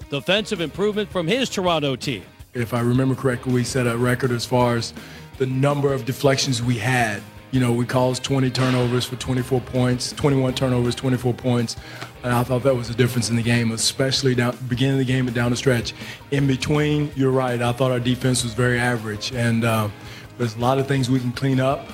defensive improvement from his Toronto team. If I remember correctly, we set a record as far as the number of deflections we had. You know, we caused 20 turnovers for 24 points, 21 turnovers, 24 points. And I thought that was the difference in the game, especially down beginning of the game and down the stretch. In between, you're right, I thought our defense was very average. And there's a lot of things we can clean up.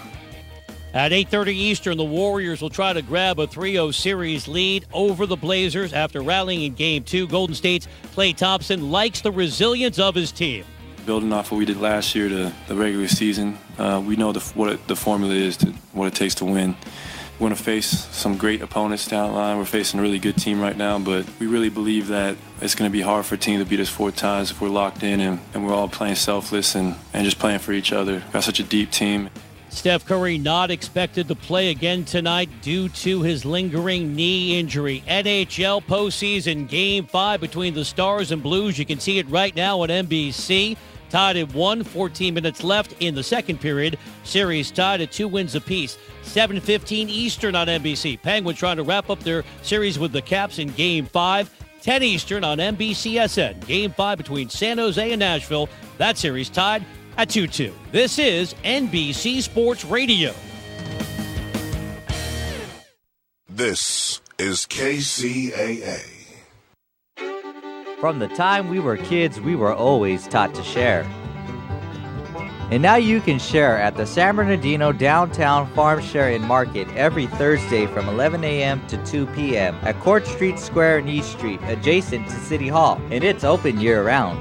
At 8:30 Eastern, the Warriors will try to grab a 3-0 series lead over the Blazers after rallying in Game 2. Golden State's Klay Thompson likes the resilience of his team. Building off what we did last year, the regular season, we know what the formula is, what it takes to win. We're going to face some great opponents down the line. We're facing a really good team right now, but we really believe that it's going to be hard for a team to beat us 4 times if we're locked in and we're all playing selfless and just playing for each other. We've got such a deep team. Steph Curry not expected to play again tonight due to his lingering knee injury. NHL postseason Game 5 between the Stars and Blues. You can see it right now on NBC. Tied at 1, 14 minutes left in the second period. Series tied at 2 wins apiece. 7:15 Eastern on NBC. Penguins trying to wrap up their series with the Caps in Game 5. 10 Eastern on NBCSN. Game 5 between San Jose and Nashville. That series tied at 2-2. This is NBC Sports Radio. This is KCAA. From the time we were kids, we were always taught to share. And now you can share at the San Bernardino Downtown Farm Share and Market every Thursday from 11 a.m. to 2 p.m. at Court Street Square and East Street, adjacent to City Hall, and it's open year-round.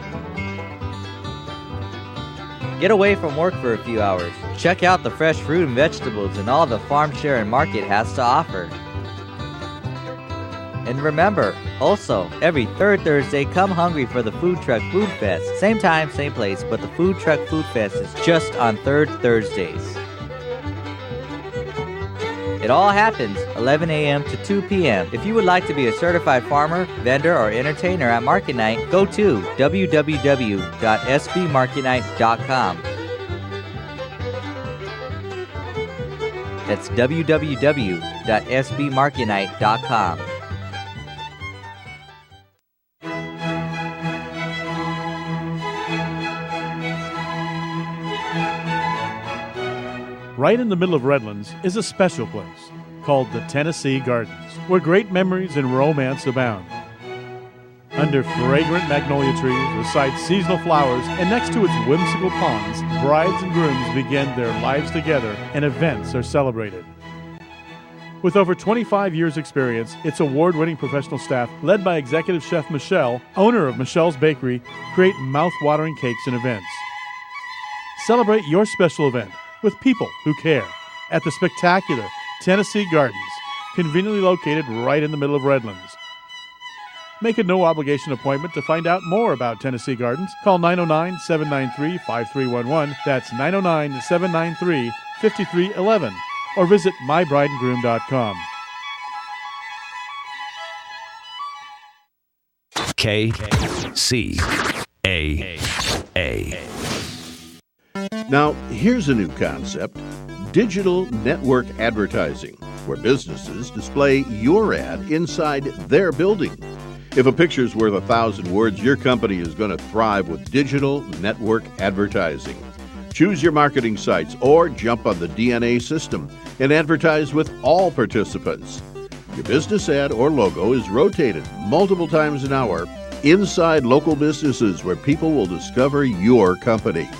Get away from work for a few hours. Check out the fresh fruit and vegetables and all the Farm Share and Market has to offer. And remember, also, every third Thursday, come hungry for the Food Truck Food Fest. Same time, same place, but the Food Truck Food Fest is just on third Thursdays. It all happens 11 a.m. to 2 p.m. If you would like to be a certified farmer, vendor, or entertainer at Market Night, go to www.sbmarketnight.com. That's www.sbmarketnight.com. Right in the middle of Redlands is a special place called the Tennessee Gardens, where great memories and romance abound. Under fragrant magnolia trees, beside seasonal flowers, and next to its whimsical ponds, brides and grooms begin their lives together and events are celebrated. With over 25 years' experience, its award-winning professional staff, led by Executive Chef Michelle, owner of Michelle's Bakery, create mouth-watering cakes and events. Celebrate your special event with people who care at the spectacular Tennessee Gardens, conveniently located right in the middle of Redlands. Make a no-obligation appointment to find out more about Tennessee Gardens. Call 909-793-5311. That's 909-793-5311. Or visit mybrideandgroom.com. KCAA. Now, here's a new concept: digital network advertising, where businesses display your ad inside their building. If a picture's worth 1,000 words, your company is going to thrive with digital network advertising. Choose your marketing sites or jump on the DNA system and advertise with all participants. Your business ad or logo is rotated multiple times an hour inside local businesses where people will discover your company.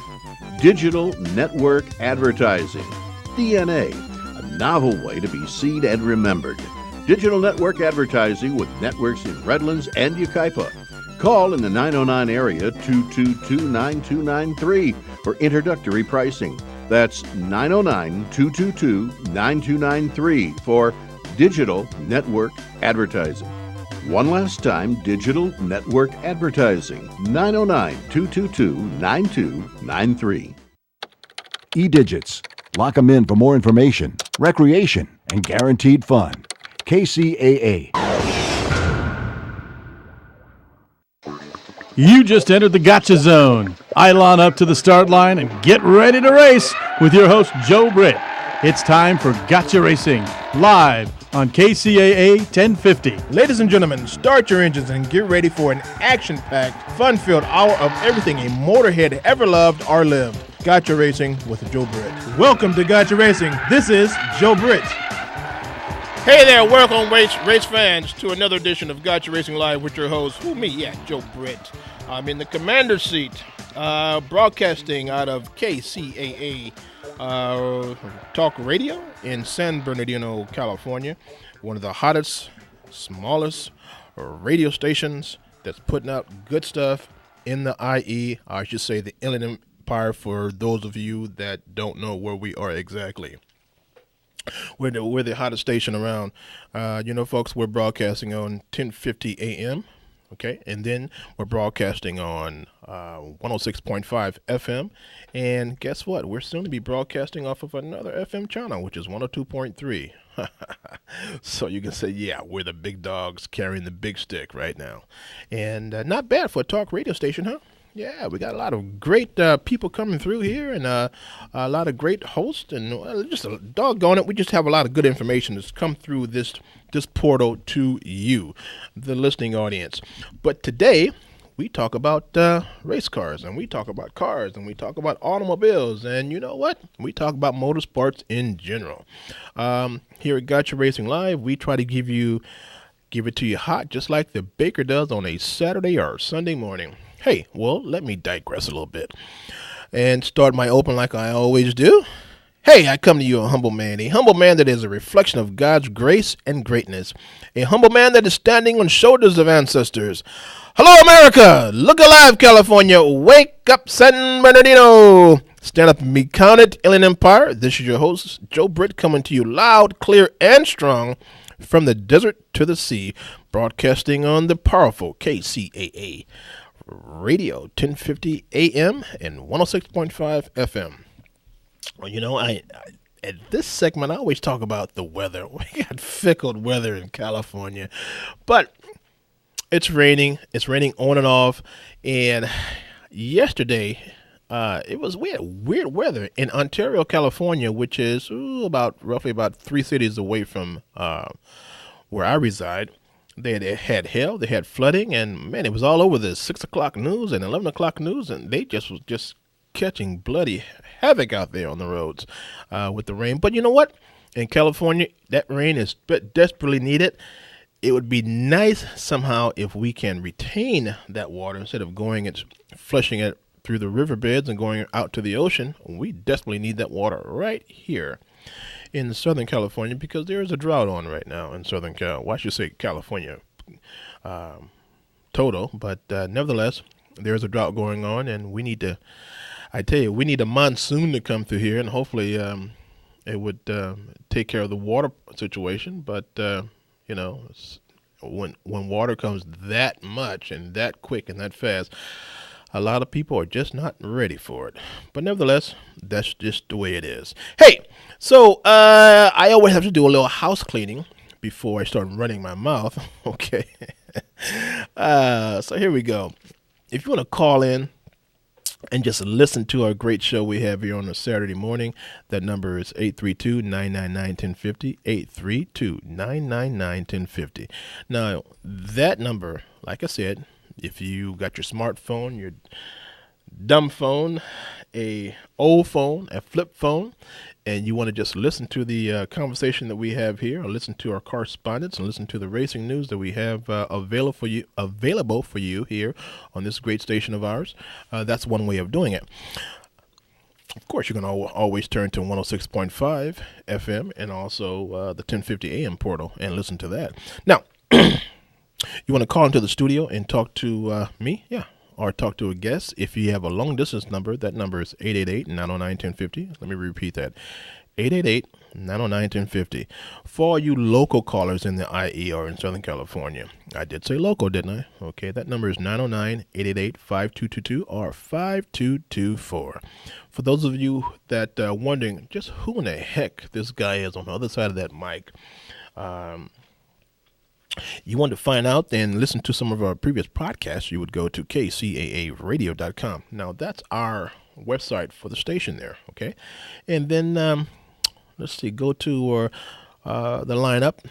Digital network advertising, DNA, a novel way to be seen and remembered. Digital network advertising with networks in Redlands and Yucaipa. Call in the 909 area 222-9293 for introductory pricing. That's 909-222-9293 for digital network advertising. One last time, digital network advertising, 909-222-9293. E-Digits. Lock them in for more information, recreation, and guaranteed fun. KCAA. You just entered the Gotcha Zone. Eilon up to the start line and get ready to race with your host, Joe Britt. It's time for Gotcha Racing, live on KCAA 1050. Ladies and gentlemen, start your engines and get ready for an action-packed, fun-filled hour of everything a motorhead ever loved or lived. Gotcha Racing with Joe Britt. Welcome to Gotcha Racing. This is Joe Britt. Hey there, welcome race fans to another edition of Gotcha Racing Live with your host, Joe Britt. I'm in the commander's seat, broadcasting out of KCAA Talk Radio in San Bernardino, California. One of the hottest, smallest radio stations that's putting out good stuff in the IE, I should say the Inland Empire, for those of you that don't know where we are exactly. We're the hottest station around. Folks, we're broadcasting on 1050 AM, okay? And then we're broadcasting on 106.5 FM. And guess what? We're soon to be broadcasting off of another FM channel, which is 102.3. So you can say, yeah, we're the big dogs carrying the big stick right now. And not bad for a talk radio station, huh? Yeah, we got a lot of great people coming through here, and a lot of great hosts, and just a doggone it, we just have a lot of good information that's come through this portal to you, the listening audience. But today, we talk about race cars, and we talk about cars, and we talk about automobiles, and you know what? We talk about motorsports in general. Here at Gotcha Racing Live, we try to give it to you hot, just like the baker does on a Saturday or Sunday morning. Hey, well, let me digress a little bit and start my open like I always do. Hey, I come to you a humble man that is a reflection of God's grace and greatness, a humble man that is standing on shoulders of ancestors. Hello, America! Look alive, California! Wake up, San Bernardino! Stand up and be counted, Inland Empire. This is your host, Joe Britt, coming to you loud, clear, and strong from the desert to the sea, broadcasting on the powerful KCAA Radio, 1050 AM and 106.5 FM. Well, I at this segment, I always talk about the weather. We got fickle weather in California, but it's raining. It's raining on and off. And yesterday, we had weird weather in Ontario, California, which is roughly about 3 cities away from where I reside. They had hail, they had flooding, and man, it was all over the 6 o'clock news and 11 o'clock news, and they was just catching bloody havoc out there on the roads with the rain. But you know what? In California, that rain is desperately needed. It would be nice somehow if we can retain that water instead of flushing it through the riverbeds and going out to the ocean. We desperately need that water right here in Southern California, because there is a drought on right now in Southern Cal. Well, I should say California total, but nevertheless, there is a drought going on, and we need a monsoon to come through here, and hopefully it would take care of the water situation. But when water comes that much and that quick and that fast, a lot of people are just not ready for it. But nevertheless, that's just the way it is. Hey, so I always have to do a little house cleaning before I start running my mouth. Okay. So here we go. If you want to call in and just listen to our great show we have here on a Saturday morning, that number is 832-999-1050, 832-999-1050. Now, that number, like I said, if you got your smartphone, your dumb phone, a old phone, a flip phone, and you want to just listen to the conversation that we have here, or listen to our correspondence, and listen to the racing news that we have available for you here on this great station of ours, that's one way of doing it. Of course, you can always turn to 106.5 FM and also the 1050 AM portal and listen to that. Now, you want to call into the studio and talk to me? Yeah. Or talk to a guest. If you have a long distance number, that number is 888-909-1050. Let me repeat that. 888-909-1050. For all you local callers in the IE or in Southern California. I did say local, didn't I? Okay, that number is 909-888-5222 or 5224. For those of you that are wondering just who in the heck this guy is on the other side of that mic, you want to find out and listen to some of our previous podcasts, you would go to kcaaradio.com. Now, that's our website for the station there, okay? And then, let's see, go to the lineup.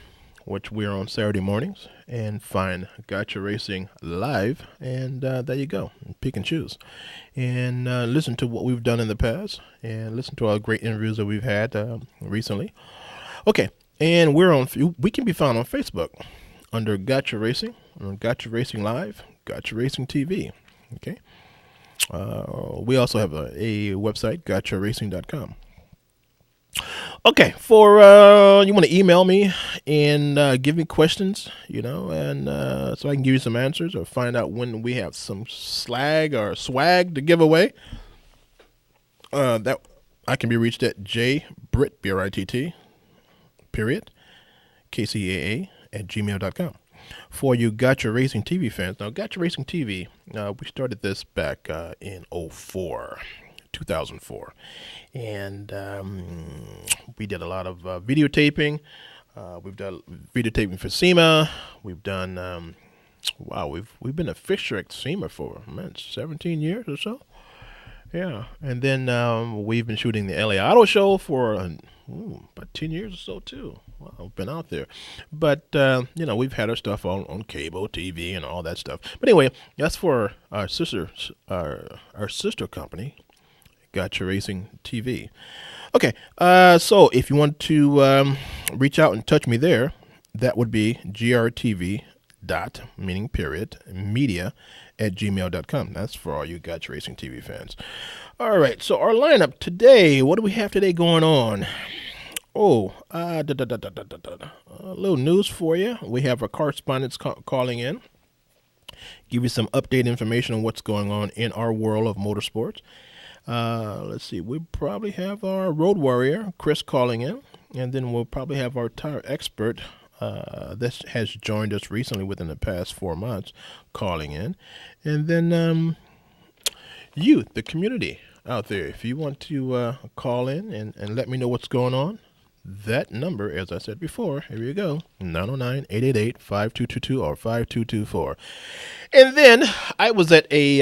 which we're on Saturday mornings, and find Gotcha Racing live, and there you go. Pick and choose, and listen to what we've done in the past, and listen to all the great interviews that we've had recently. Okay, and we can be found on Facebook under Gotcha Racing, Gotcha Racing Live, Gotcha Racing TV. Okay, we also have a website, gotcharacing.com. Okay, for you want to email me and give me questions, and so I can give you some answers or find out when we have some slag or swag to give away. That I can be reached at jbritt, B-R-I-T-T, period, Kcaa @gmail.com. For you Gotcha Racing TV fans, now Gotcha Racing TV, we started this back in 2004. And we did a lot of videotaping. We've done videotaping for SEMA. We've done, we've been a fixture at SEMA for 17 years or so. Yeah, and then we've been shooting the LA Auto Show for about 10 years or so too. Wow, I've been out there. But, we've had our stuff on cable, TV, and all that stuff. But anyway, that's for our sister company, Gotcha Racing TV. Okay, so if you want to reach out and touch me there, that would be grtv media @gmail.com. That's for all you Gotcha Racing TV fans. All right, so our lineup today, what do we have today going on? A little news for you. We have our correspondents calling in, give you some update information on what's going on in our world of motorsports. Let's see, we probably have our road warrior, Chris, calling in, and then we'll probably have our tire expert that has joined us recently within the past 4 months calling in. And then you, the community out there, if you want to call in and let me know what's going on, that number, as I said before, here you go, 909-888-5222 or 5224. And then I was at a,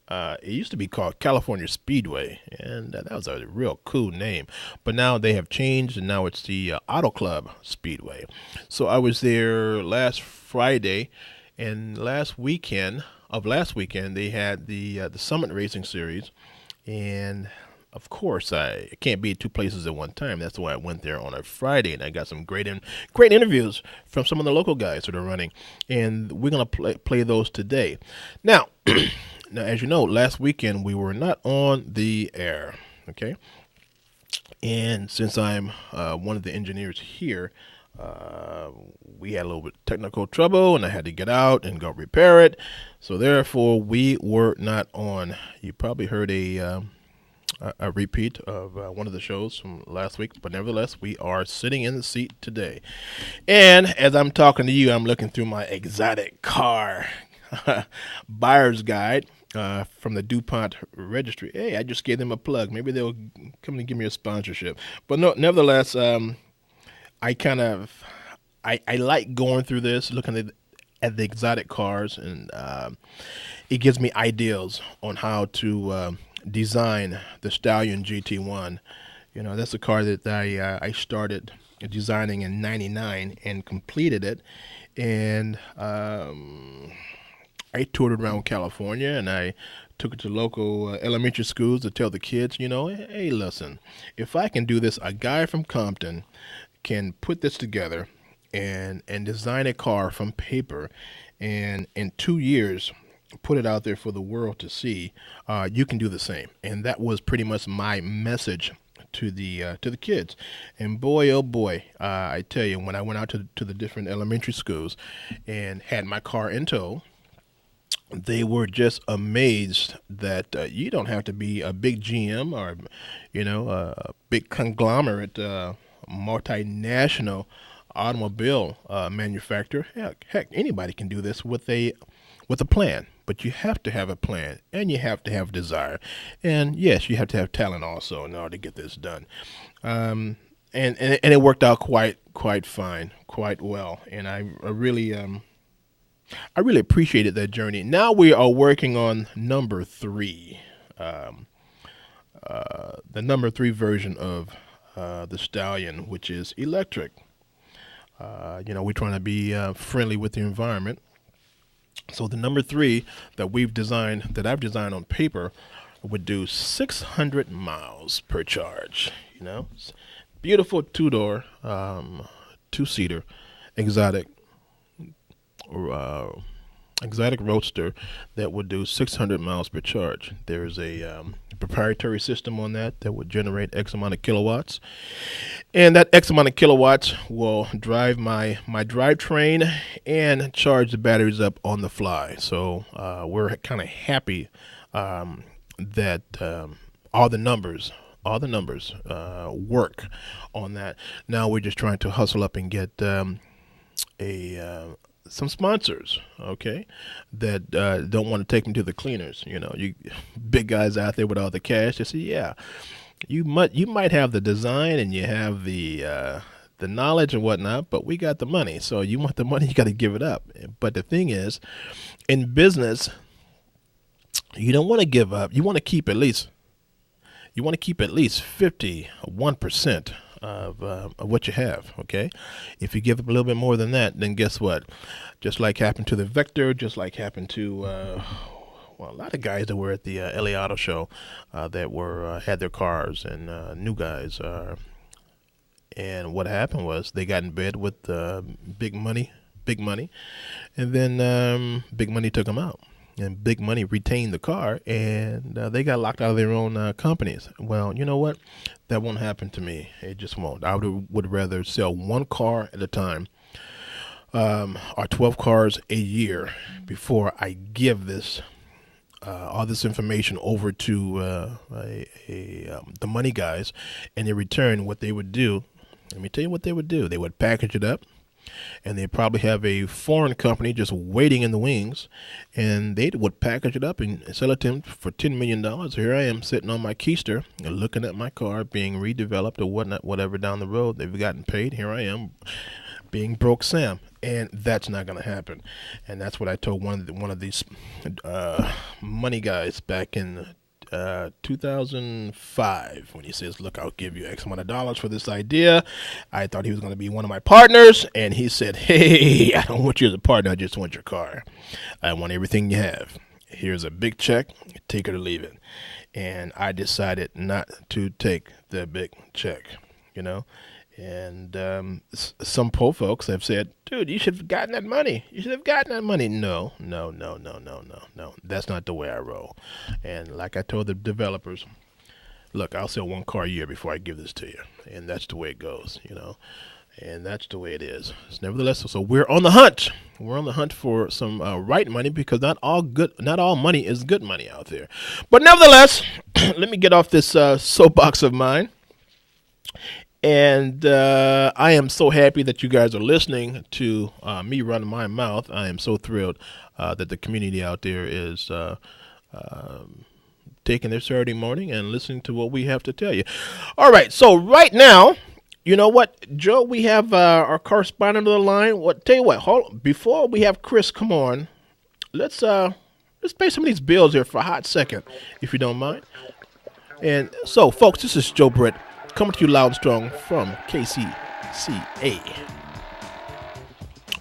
it used to be called California Speedway, and that was a real cool name. But now they have changed, and now it's the Auto Club Speedway. So I was there last Friday, and last weekend they had the Summit Racing Series, and of course I can't be at two places at one time. That's why I went there on a Friday, and I got some great interviews from some of the local guys that are running, and we're gonna play those today. Now. Now, as you know, last weekend we were not on the air, okay? And since I'm one of the engineers here, we had a little bit of technical trouble, and I had to get out and go repair it. So therefore, we were not on. You probably heard a repeat of one of the shows from last week, but nevertheless, we are sitting in the seat today. And as I'm talking to you, I'm looking through my exotic car buyer's guide from the DuPont registry. Hey, I just gave them a plug. Maybe they'll come and give me a sponsorship. But no, nevertheless, I like going through this, looking at the exotic cars, and it gives me ideas on how to design the Stallion GT1. That's a car that I started designing in '99 and completed it, and I toured around California, and I took it to local elementary schools to tell the kids, hey, listen, if I can do this, a guy from Compton can put this together and design a car from paper, and in 2 years put it out there for the world to see, you can do the same. And that was pretty much my message to the kids. And boy, oh boy, I tell you, when I went out to the different elementary schools and had my car in tow, they were just amazed that you don't have to be a big GM or, a big conglomerate, multinational automobile manufacturer. Heck, anybody can do this with a plan. But you have to have a plan, and you have to have desire, and yes, you have to have talent also in order to get this done. And it worked out quite fine, quite well, and I really appreciated that journey. Now we are working on number 3, the number 3 version of the Stallion, which is electric. We're trying to be friendly with the environment. So the number 3 that I've designed on paper, would do 600 miles per charge. It's beautiful 2-door, 2-seater, exotic roadster that would do 600 miles per charge. There's a proprietary system on that would generate X amount of kilowatts, and that X amount of kilowatts will drive my drivetrain and charge the batteries up on the fly. So we're kind of happy that all the numbers work on that. Now we're just trying to hustle up and get some sponsors, okay, that don't want to take them to the cleaners. You big guys out there with all the cash, they say, yeah, you might have the design and you have the knowledge and whatnot, but we got the money. So you want the money, you got to give it up. But the thing is, in business, you don't want to give up. You want to keep at least 51% of what you have, okay? If you give up a little bit more than that, then guess what? Just like happened to the Vector, just like happened to a lot of guys that were at the LA Auto Show that had their cars, and new guys. And what happened was they got in bed with big money, and then big money took them out. And big money retained the car, and they got locked out of their own companies. Well, you know what? That won't happen to me. It just won't. I would rather sell one car at a time, or 12 cars a year, before I give this all this information over to the money guys. And in return, what they would do, let me tell you what they would do. They would package it up, and they probably have a foreign company just waiting in the wings, and they would package it up and sell it to him for $10 million. Here I am sitting on my keister, looking at my car being redeveloped or whatever down the road. They've gotten paid. Here I am being broke Sam, and that's not going to happen. And that's what I told one of these money guys back in 2005, when he says, look, I'll give you X amount of dollars for this idea. I thought he was going to be one of my partners, and he said, hey, I don't want you as a partner, I just want your car. I want everything you have. Here's a big check, take it or leave it. And I decided not to take the big check, And some poor folks have said, dude, you should have gotten that money. No. That's not the way I roll. And like I told the developers, look, I'll sell one car a year before I give this to you. And that's the way it goes, And that's the way it is. Nevertheless, so we're on the hunt. We're on the hunt for some right money, because not all money is good money out there. But nevertheless, let me get off this soapbox of mine. And I am so happy that you guys are listening to me run my mouth. I am so thrilled that the community out there is taking their Saturday morning and listening to what we have to tell you. All right, so right now, you know what, Joe, we have our correspondent on the line. Tell you what, before we have Chris come on, let's pay some of these bills here for a hot second, if you don't mind. And so, folks, this is Joe Britt, coming to you loud and strong from Kcaa,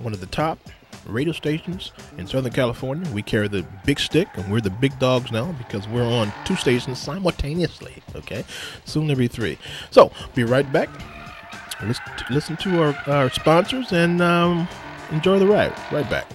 one of the top radio stations in Southern California. We carry the big stick, and we're the big dogs now because we're on 2 stations simultaneously, okay? Soon there'll be 3. So, be right back. Let's listen to our sponsors and enjoy the ride. Right back.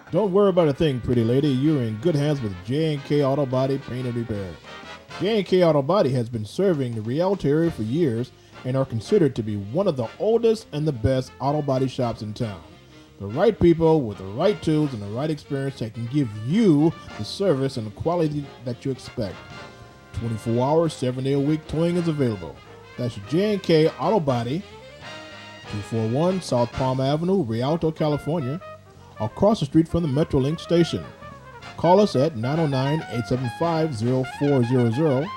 Don't worry about a thing, pretty lady. You're in good hands with J&K Auto Body Paint and Repair. J&K Auto Body has been serving the Rialto area for years and are considered to be one of the oldest and the best auto body shops in town. The right people with the right tools and the right experience that can give you the service and the quality that you expect. 24 hours, 7-day-a-week towing is available. That's J&K Auto Body, 241 South Palm Avenue, Rialto, California, across the street from the Metrolink station. Call us at 909-875-0400,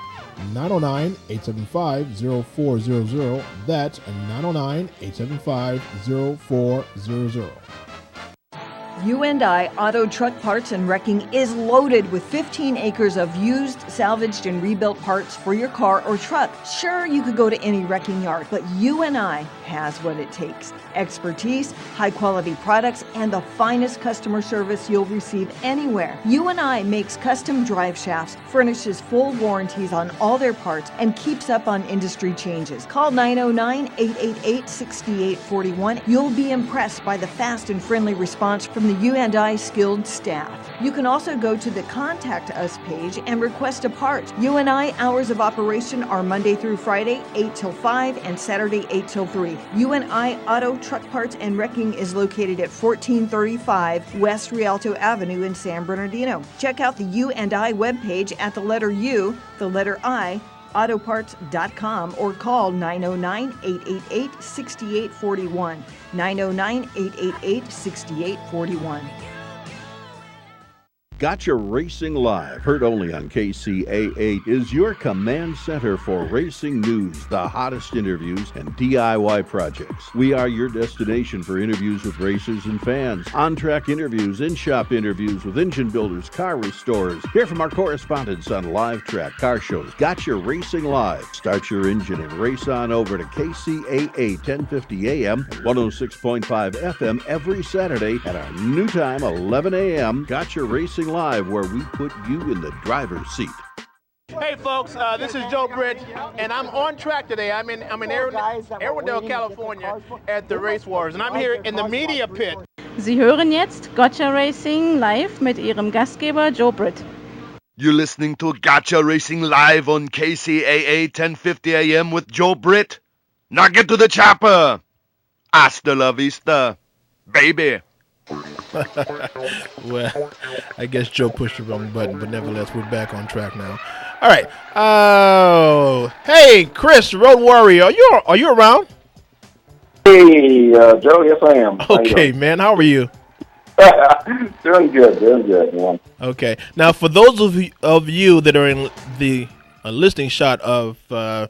909-875-0400. That's 909-875-0400. U&I Auto Truck Parts and Wrecking is loaded with 15 acres of used, salvaged, and rebuilt parts for your car or truck. Sure, you could go to any wrecking yard, but U&I has what it takes. Expertise, high-quality products, and the finest customer service you'll receive anywhere. U&I makes custom drive shafts, furnishes full warranties on all their parts, and keeps up on industry changes. Call 909-888-6841. You'll be impressed by the fast and friendly response from the U&I skilled staff. You can also go to the Contact Us page and request a part. U&I hours of operation are Monday through Friday, 8 till 5, and Saturday, 8 till 3. U&I Auto Truck Parts and Wrecking is located at 1435 West Rialto Avenue in San Bernardino. Check out the U&I webpage at the letter U, the letter I, autoparts.com, or call 909-888-6841. 909-888-6841. Gotcha Racing Live, heard only on KCAA, is your command center for racing news, the hottest interviews, and DIY projects. We are your destination for interviews with racers and fans, on-track interviews, in-shop interviews with engine builders, car restorers. Hear from our correspondents on live track, car shows. Gotcha Racing Live. Start your engine and race on over to KCAA 1050 AM and 106.5 FM every Saturday at our new time, 11 a.m. Gotcha Racing Live, where we put you in the driver's seat. Hey folks, this is Joe Britt, and I'm on track today. I'm in Arundel, California, at the Race Wars, and I'm here in the media pit. Sie hören jetzt Gotcha Racing live mit Ihrem Gastgeber Joe Britt. You're listening to Gotcha Racing live on KCAA 1050 AM with Joe Britt. Now get to the chopper. Hasta la vista, baby. Well, I guess Joe pushed the wrong button, but nevertheless, we're back on track now. All right. Hey, Chris, Road Warrior, are you around? Hey, Joe. Yes, I am. Okay, man. How are you? Doing good, man. Okay. Now, for those of you that are in the listening shot of the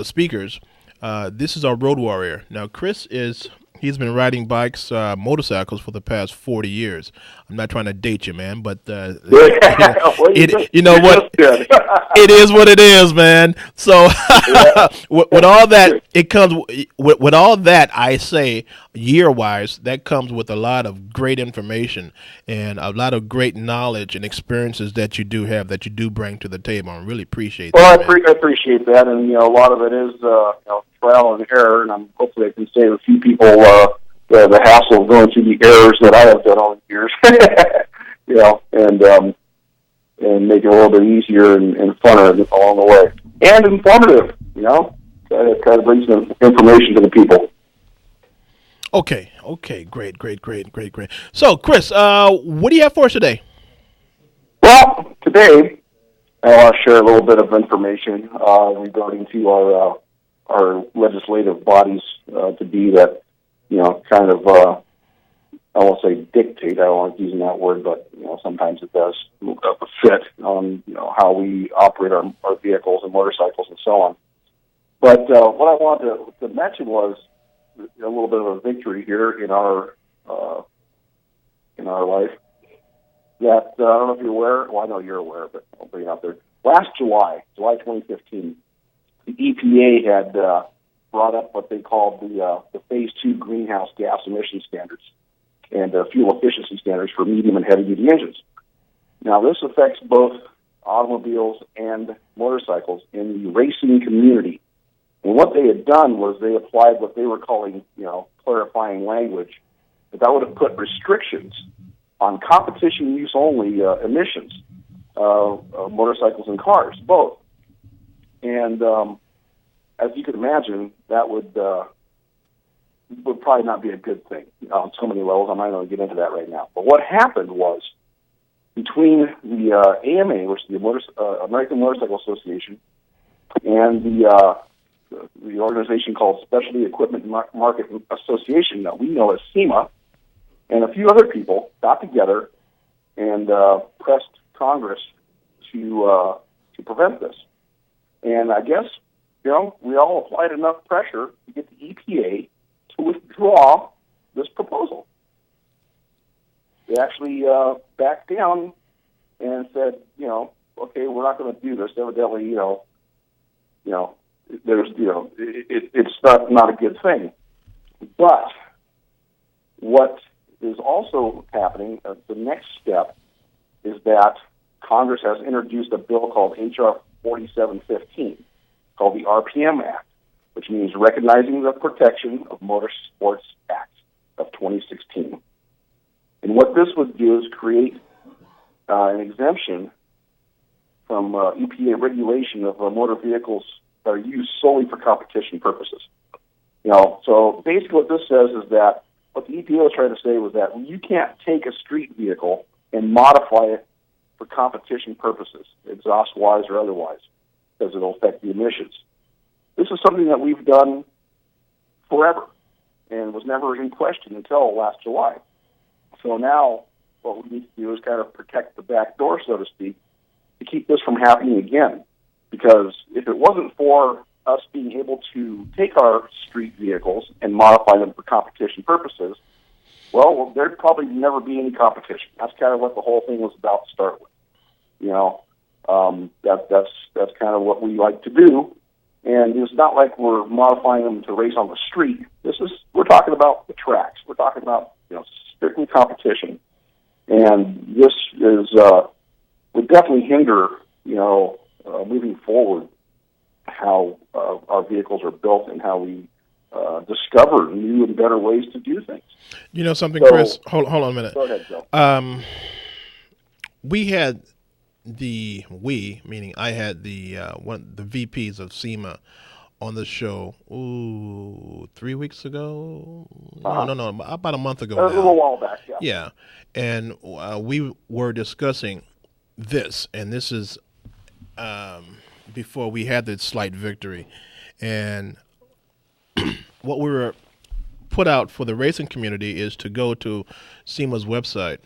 speakers, this is our Road Warrior. Now, Chris he's been riding bikes, motorcycles for the past 40 years. I'm not trying to date you, man, but you know what? It is what it is, man. So with all that, it comes with all that. I say year-wise, that comes with a lot of great information and a lot of great knowledge and experiences that you do have, that you do bring to the table. I really appreciate that. Well, I appreciate that, and a lot of it is trial and error, and hopefully I can save a few people the hassle of going through the errors that I have done all the years, and make it a little bit easier and funner along the way, and informative, try to bring some information to the people. Okay, great. So, Chris, what do you have for us today? Well, today I want to share a little bit of information regarding to our legislative bodies to be that, kind of, I won't say dictate, I don't like using that word, but, sometimes it does fit on, how we operate our vehicles and motorcycles and so on. But what I wanted to mention was a little bit of a victory here in our life. That, I don't know if you're aware, well, I know you're aware, but I'll bring it out there. Last July 2015, the EPA had brought up what they called the Phase 2 greenhouse gas emission standards and fuel efficiency standards for medium and heavy-duty engines. Now, this affects both automobiles and motorcycles in the racing community. And what they had done was they applied what they were calling, clarifying language, that would have put restrictions on competition use only emissions of motorcycles and cars, both. And as you can imagine, that would probably not be a good thing on so many levels. I'm not going to get into that right now. But what happened was, between the AMA, which is the American Motorcycle Association, and the organization called Specialty Equipment Market Association, that we know as SEMA, and a few other people got together and pressed Congress to prevent this. And I guess, we all applied enough pressure to get the EPA to withdraw this proposal. they actually backed down and said, okay, we're not going to do this. Evidently, there's, it's not a good thing. But what is also happening, the next step, is that Congress has introduced a bill called H.R. 4715, called the RPM Act, which means Recognizing the Protection of Motorsports Act of 2016. And what this would do is create an exemption from EPA regulation of motor vehicles that are used solely for competition purposes. So basically what this says is that what the EPA was trying to say was that you can't take a street vehicle and modify it for competition purposes, exhaust-wise or otherwise, because it'll affect the emissions. This is something that we've done forever and was never in question until last July. So now what we need to do is kind of protect the back door, so to speak, to keep this from happening again. Because if it wasn't for us being able to take our street vehicles and modify them for competition purposes, well, there'd probably never be any competition. That's kind of what the whole thing was about to start with. That's kind of what we like to do. And it's not like we're modifying them to race on the street. We're talking about the tracks. We're talking about, strictly competition. And this would definitely hinder, moving forward, how our vehicles are built and how we discover new and better ways to do things. You know something, Chris? Hold on a minute. Go ahead, Joe. We had meaning I had the VPs of SEMA on the show 3 weeks ago. No, about a month ago. A little while back, yeah. Yeah, and we were discussing this, and this is before we had the slight victory, and what we were put out for the racing community is to go to SEMA's website.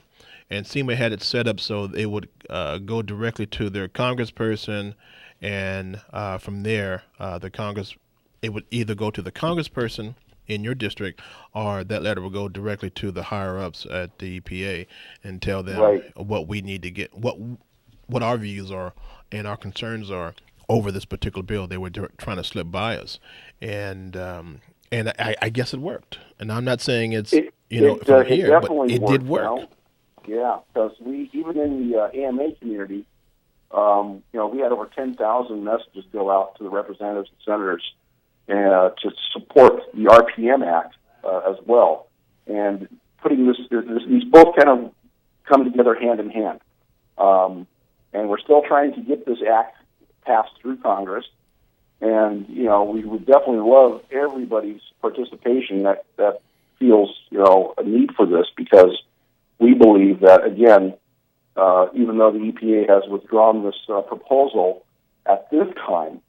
And SEMA had it set up so they would go directly to their congressperson, and from there, it would either go to the congressperson in your district, or that letter would go directly to the higher-ups at the EPA and tell them what we need to get, what our views are and our concerns are over this particular bill. They were trying to slip by us, and I guess it worked. And I'm not saying it's from here, but it did work. Yeah, because even in the AMA community, we had over 10,000 messages go out to the representatives and senators to support the RPM Act as well. And putting these both kind of come together hand in hand. And we're still trying to get this act passed through Congress. And, we would definitely love everybody's participation that feels, a need for this, because we believe that, again, even though the EPA has withdrawn this proposal at this time,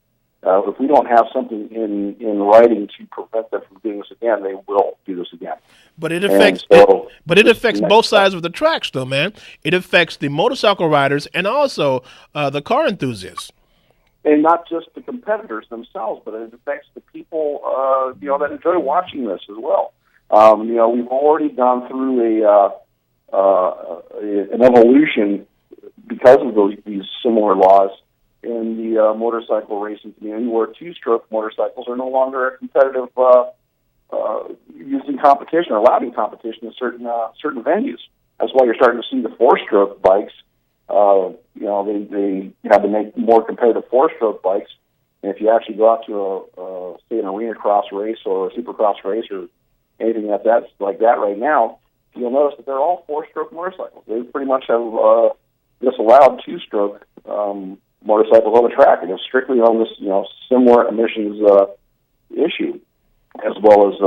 if we don't have something in writing to prevent them from doing this again, they will do this again. But it affects both sides of the tracks, though, man. It affects the motorcycle riders and also the car enthusiasts. And not just the competitors themselves, but it affects the people, that enjoy watching this as well. We've already gone through an evolution because of these similar laws in the motorcycle racing community, where two-stroke motorcycles are no longer a competitive using competition or allowed in competition in certain venues. That's why you're starting to see the four-stroke bikes. They have to make more competitive four-stroke bikes. And if you actually go out to say an arena cross race or a supercross race or anything like that right now, you'll notice that they're all four-stroke motorcycles. They pretty much have disallowed two-stroke motorcycles on the track, and it's strictly on this, similar emissions issue, as well as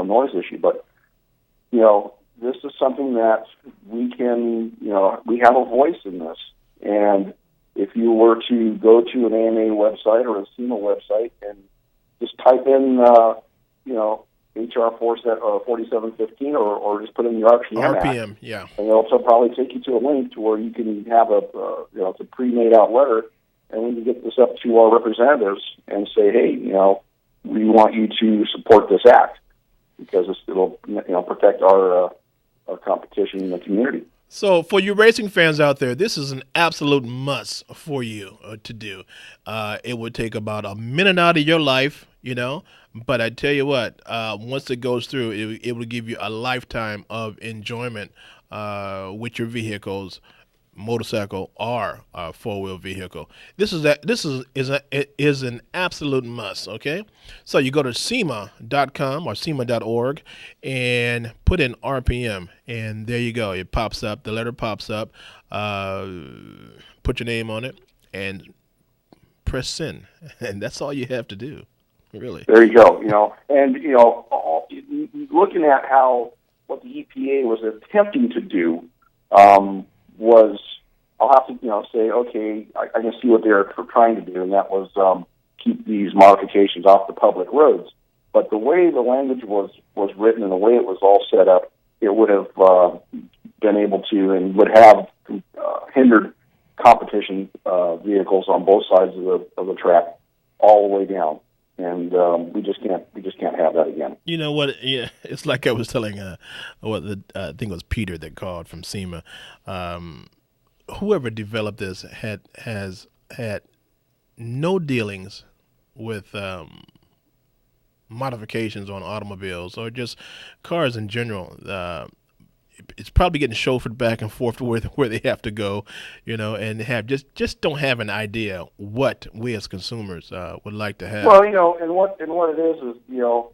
noise issue. But this is something that we can, we have a voice in this. And if you were to go to an AMA website or a SEMA website and just type in, HR 4715 or just put in your RPM Act, yeah. And it'll probably take you to a link to where you can have it's a pre-made out letter, and we can get this up to our representatives and say, hey, we want you to support this act because it'll protect our competition in the community. So for you racing fans out there, this is an absolute must for you to do. It would take about a minute out of your life, but I tell you what, once it goes through, it will give you a lifetime of enjoyment with your vehicles, motorcycle or four-wheel vehicle. This is an absolute must. Okay, so you go to Kcaa.com or Kcaa.org and put in RPM, and there you go. It pops up. The letter pops up. Put your name on it and press send, and that's all you have to do. Really. There you go. And looking at what the EPA was attempting to do. Was I'll have to say, okay, I can see what they're trying to do, and that was keep these modifications off the public roads. But the way the language was written and the way it was all set up, it would have been able to and would have hindered competition vehicles on both sides of the track all the way down. And we just can't have that again. You know what? Yeah, it's like I was telling I think it was Peter that called from SEMA. Whoever developed this has had no dealings with modifications on automobiles or just cars in general. It's probably getting chauffeured back and forth to where they have to go, and have just don't have an idea what we as consumers would like to have. Well, and what it is you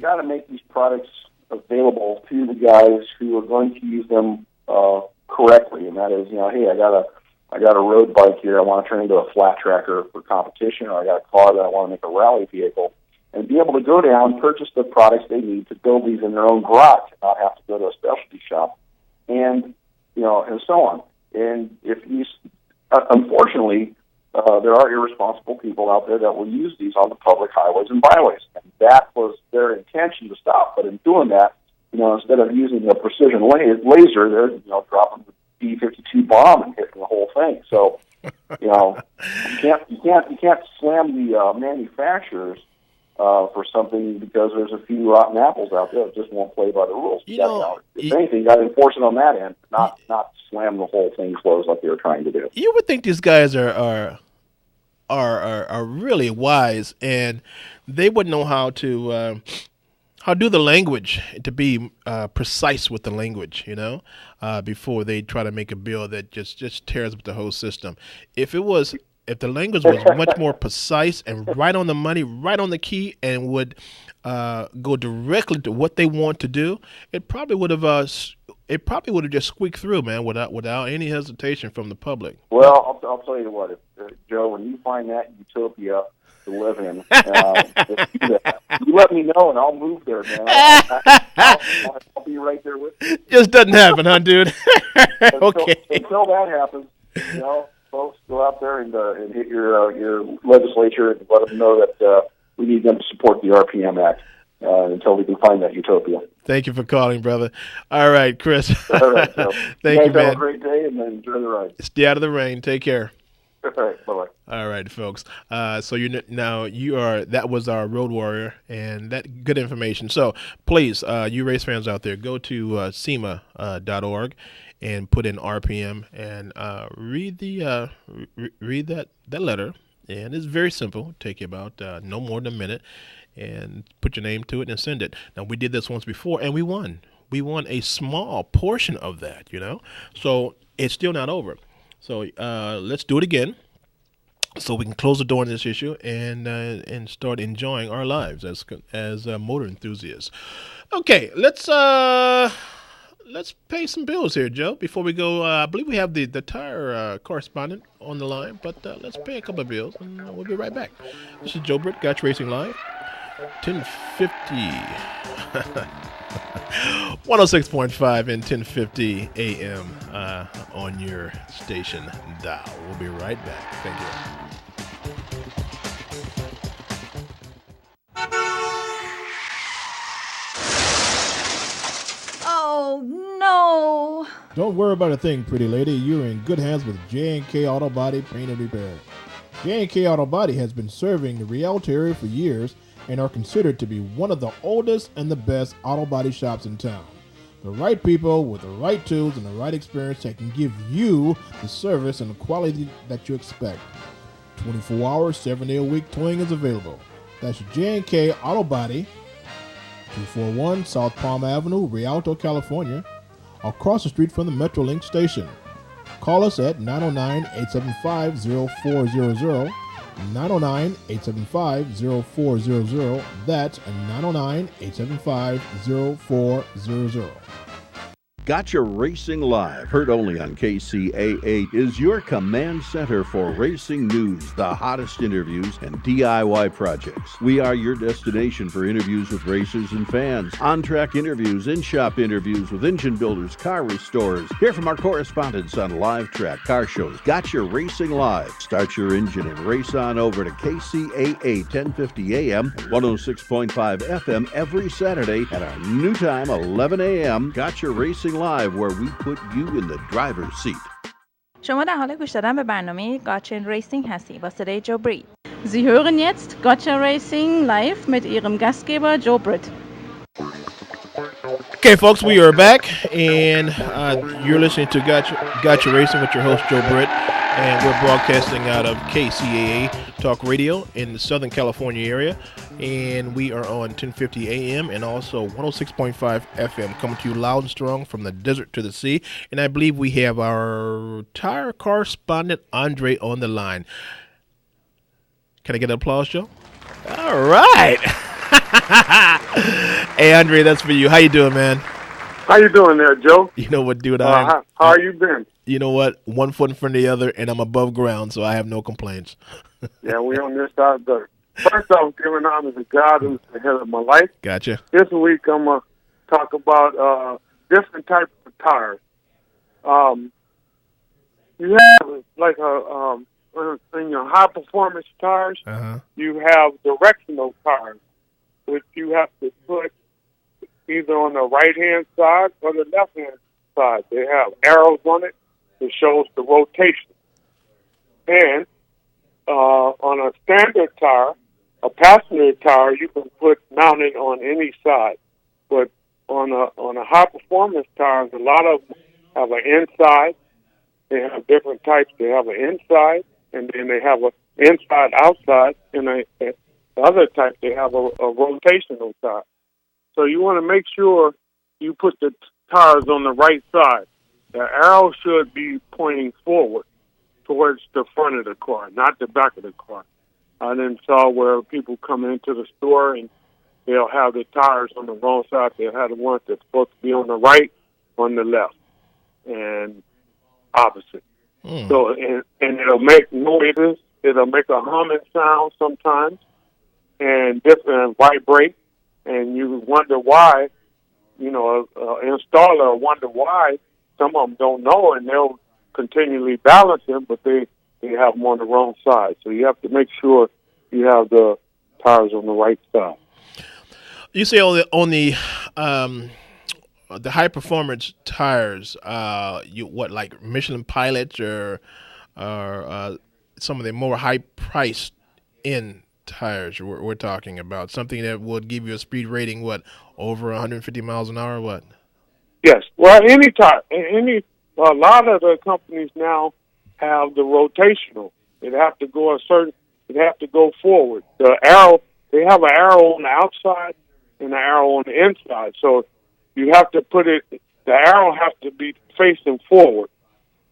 got to make these products available to the guys who are going to use them correctly, and that is, hey, I got a road bike here. I want to turn into a flat tracker for competition, or I got a car that I want to make a rally vehicle. And be able to go down, purchase the products they need to build these in their own garage, and not have to go to a specialty shop, and and so on. And if these, unfortunately, there are irresponsible people out there that will use these on the public highways and byways, and that was their intention to stop. But in doing that, instead of using a precision laser, they're dropping the B-52 bomb and hitting the whole thing. So you can't slam the manufacturers for something because there's a few rotten apples out there that just won't play by the rules. If anything, you got to enforce it on that end, not slam the whole thing closed like they were trying to do. You would think these guys are really wise, and they would know how to do the language to be precise with the language, before they try to make a bill that just tears up the whole system. If the language was much more precise and right on the money, right on the key, and would go directly to what they want to do, it probably would have just squeaked through, man, without any hesitation from the public. Well, I'll tell you what, Joe, when you find that utopia to live in, you let me know and I'll move there, man. I'll be right there with you. Just doesn't happen, huh, dude? Okay. Until that happens, folks, go out there and hit your legislature and let them know that we need them to support the RPM Act until we can find that utopia. Thank you for calling, brother. All right, Chris. All right, so Thank you, man. Have a great day and then enjoy the ride. Stay out of the rain. Take care. All right, bye-bye. All right, folks. So that was our road warrior, and that good information. So please, you race fans out there, go to Kcaa.org and put in RPM and read that letter. And it's very simple. It'll take you about no more than a minute, and put your name to it and send it. Now, we did this once before, and we won. We won a small portion of that, So it's still not over. So let's do it again, so we can close the door on this issue and start enjoying our lives as motor enthusiasts. Okay, let's pay some bills here, Joe. Before we go, I believe we have the tire correspondent on the line, but let's pay a couple of bills, and we'll be right back. This is Joe Britt, Gotcha Racing Live, 1050. 106.5 and 1050 AM on your station dial. We'll be right back. Thank you. Oh, no. Don't worry about a thing, pretty lady. You're in good hands with J&K Auto Body Paint and Repair. J&K Auto Body has been serving the Rialto area for years and are considered to be one of the oldest and the best auto body shops in town. The right people with the right tools and the right experience that can give you the service and the quality that you expect. 24 hours, 7-day-a-week towing is available. That's J&K Auto Body, 241 South Palm Avenue, Rialto, California, across the street from the Metrolink station. Call us at 909-875-0400, 909-875-0400. That's 909-875-0400. Gotcha Racing Live, heard only on KCAA, is your command center for racing news, the hottest interviews, and DIY projects. We are your destination for interviews with racers and fans, on-track interviews, in-shop interviews with engine builders, car restorers. Hear from our correspondents on live track, car shows. Gotcha Racing Live. Start your engine and race on over to KCAA 1050 AM and 106.5 FM every Saturday at our new time, 11 AM. Gotcha Racing Live, where we put you in the driver's seat. شما در حال گوش دادن به برنامه گاچا ریسینگ هستی با صدای جو برید. Sie hören jetzt Gotcha Racing live mit Ihrem Gastgeber Joe Britt. Okay, folks, we are back, and you're listening to Gotcha Racing with your host, Joe Britt, and we're broadcasting out of KCAA Talk Radio in the Southern California area, and we are on 1050 AM and also 106.5 FM, coming to you loud and strong from the desert to the sea, and I believe we have our tire correspondent, Andre, on the line. Can I get an applause, Joe? All right. Hey, Andre, that's for you. How you doing, man? How you doing there, Joe? You know what, dude? How you been? You know what? One foot in front of the other, and I'm above ground, so I have no complaints. Yeah, we on this side. First off, giving honor to God who's the head of my life. Gotcha. This week, I'm going to talk about different types of tires. You have, like, in your high-performance tires, you have directional tires, which you have to put either on the right-hand side or the left-hand side. They have arrows on it that shows the rotation. And on a standard tire, a passenger tire, you can put mounted on any side. But on a high-performance tires, a lot of them have an inside. They have different types. They have an inside, and then they have an inside-outside, and the other type, they have a rotational tire. So you want to make sure you put the tires on the right side. The arrow should be pointing forward towards the front of the car, not the back of the car. I then saw where people come into the store and they'll have the tires on the wrong side. They'll have the ones that's supposed to be on the right, on the left, and opposite. So, and it'll make noises. It'll make a humming sound sometimes, and different vibrate. And you wonder why, installer wonder why some of them don't know, and they'll continually balance them, but they have them on the wrong side. So you have to make sure you have the tires on the right side. You say on the high performance tires, like Michelin Pilots or some of the more high priced in tires we're talking about, something that would give you a speed rating, over 150 miles an hour, what? Yes. Well, any tire, a lot of the companies now have the rotational. It have to go forward. The arrow, they have an arrow on the outside and an arrow on the inside. So you have to the arrow has to be facing forward,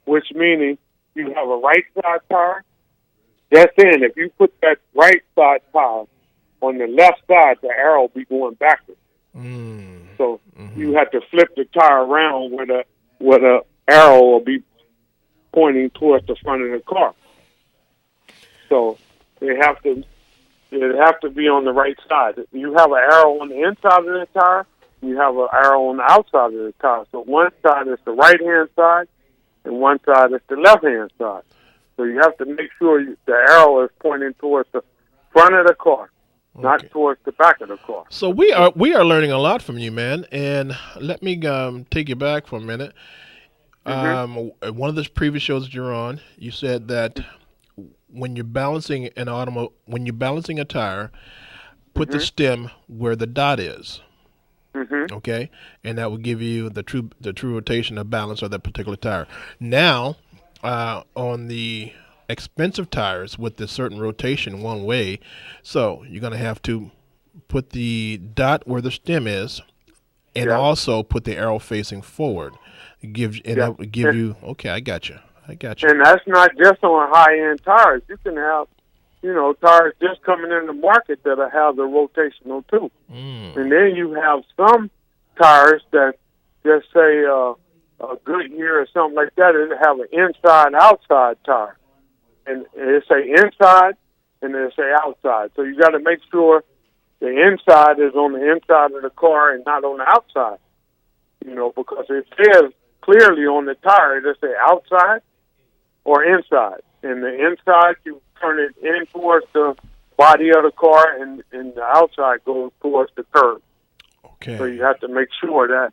which meaning you have a right side tire. That's in. If you put that right side tire on the left side, the arrow will be going backwards. So you have to flip the tire around where the arrow will be pointing towards the front of the car. So it have to be on the right side. You have an arrow on the inside of the tire, and you have an arrow on the outside of the tire. So one side is the right-hand side, and one side is the left-hand side. So you have to make sure the arrow is pointing towards the front of the car, not towards the back of the car. So we are learning a lot from you, man. And let me take you back for a minute. One of the previous shows that you're on, you said that when you're balancing a tire, put the stem where the dot is. Mm-hmm. Okay, and that will give you the true rotation of balance of that particular tire. Now, on the expensive tires with the certain rotation one way, so you're going to have to put the dot where the stem is, and also put the arrow facing forward. That would give you. Okay, I got you. And that's not just on high-end tires. You can have, tires just coming in the market that have the rotational too. And then you have some tires that just say a Goodyear or something like that. It have an inside-outside tire, and it say inside and it say outside. So you got to make sure the inside is on the inside of the car and not on the outside. Because it says clearly on the tire, it say outside or inside. And the inside, you turn it in towards the body of the car, and the outside goes towards the curb. Okay. So you have to make sure that,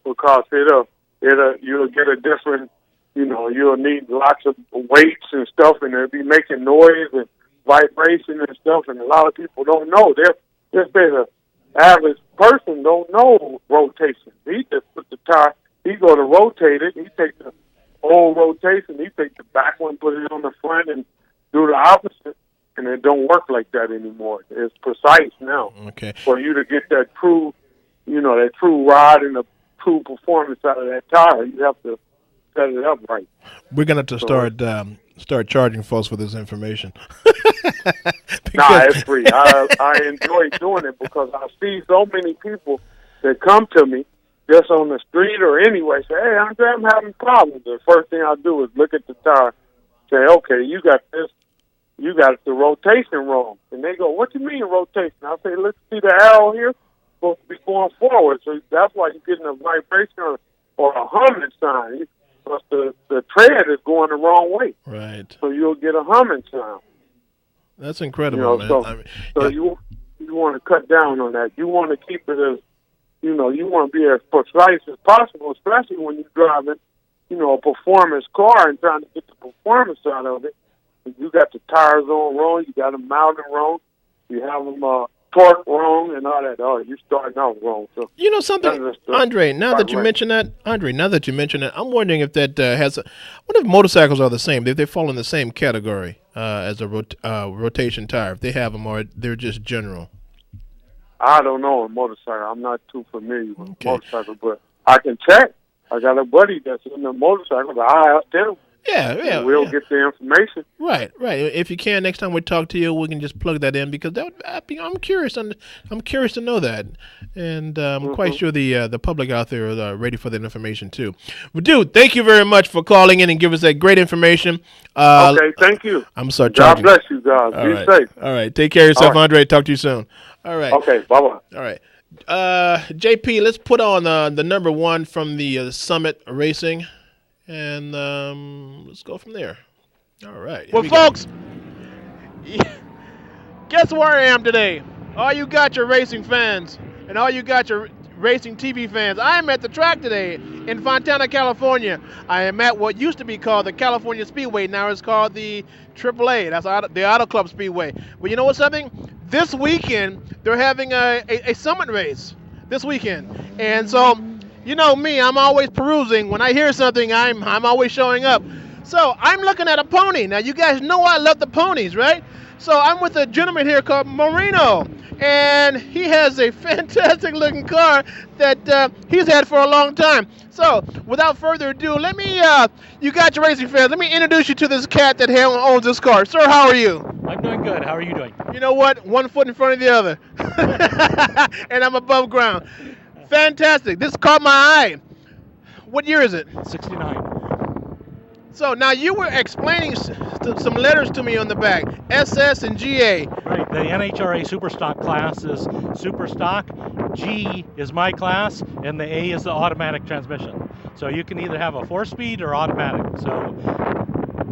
because you'll get a different, you'll need lots of weights and stuff, and it'll be making noise and vibration and stuff, and a lot of people don't know. Just the average person don't know rotation. He just put the tire, he go to rotate it, he takes the old rotation, he take the back one, put it on the front, and do the opposite, and it don't work like that anymore. It's precise now. Okay. For you to get that true, that true ride and the true performance out of that tire, you have to set it up right. We're gonna have to start charging folks for this information. Nah, it's free. I enjoy doing it because I see so many people that come to me just on the street or anyway, say, hey, I'm having problems. The first thing I do is look at the tire, say, okay, you got this, you got the rotation wrong. And they go, what do you mean rotation? I say, let's see the arrow here, supposed to be going forward. So that's why you're getting a vibration or a humming sign, because the tread is going the wrong way. Right. So you'll get a humming sound. That's incredible, man. So you want to cut down on that. You want to keep it as, you want to be as precise as possible, especially when you're driving, a performance car and trying to get the performance out of it. If you got the tires on wrong, you got them mounted wrong, you have them torque wrong and all that. Oh, you're starting out wrong. So something, Andre. Now that you mention that, I'm wondering if that what if motorcycles are the same? If they fall in the same category as a rotation tire, if they have them, or they're just general. I don't know a motorcycle. I'm not too familiar with motorcycles, but I can check. I got a buddy that's in the motorcycle. I asked him. Yeah. We'll get the information. Right. If you can, next time we talk to you, we can just plug that in, because I'm curious. I'm curious to know that, and I'm quite sure the public out there are ready for that information too. But dude, thank you very much for calling in and giving us that great information. Okay, thank you. I'm sorry. God bless you guys. Be safe. All right. Take care of yourself, Andre. Talk to you soon. All right. Okay. Bye bye. All right. JP, let's put on the number one from the Summit Racing. And let's go from there. All right. Well, folks, guess where I am today? All you got your racing fans and all you got your racing TV fans. I am at the track today in Fontana, California. I am at what used to be called the California Speedway. Now it's called the AAA. That's the Auto Club Speedway. But you know what's something? This weekend, they're having a summit race this weekend. And so, you know me, I'm always perusing. When I hear something, I'm always showing up. So I'm looking at a pony. Now, you guys know I love the ponies, right? So I'm with a gentleman here called Marino. And he has a fantastic looking car that he's had for a long time. So without further ado, let me, you got your racing fans, let me introduce you to this cat that owns this car. Sir, how are you? I'm doing good. How are you doing? You know what? One foot in front of the other. And I'm above ground. Fantastic. This caught my eye. What year is it? 69. So now you were explaining some letters to me on the back, SS and GA. Right. The NHRA Superstock class is Superstock. G is my class, and the A is the automatic transmission. So you can either have a 4-speed or automatic. So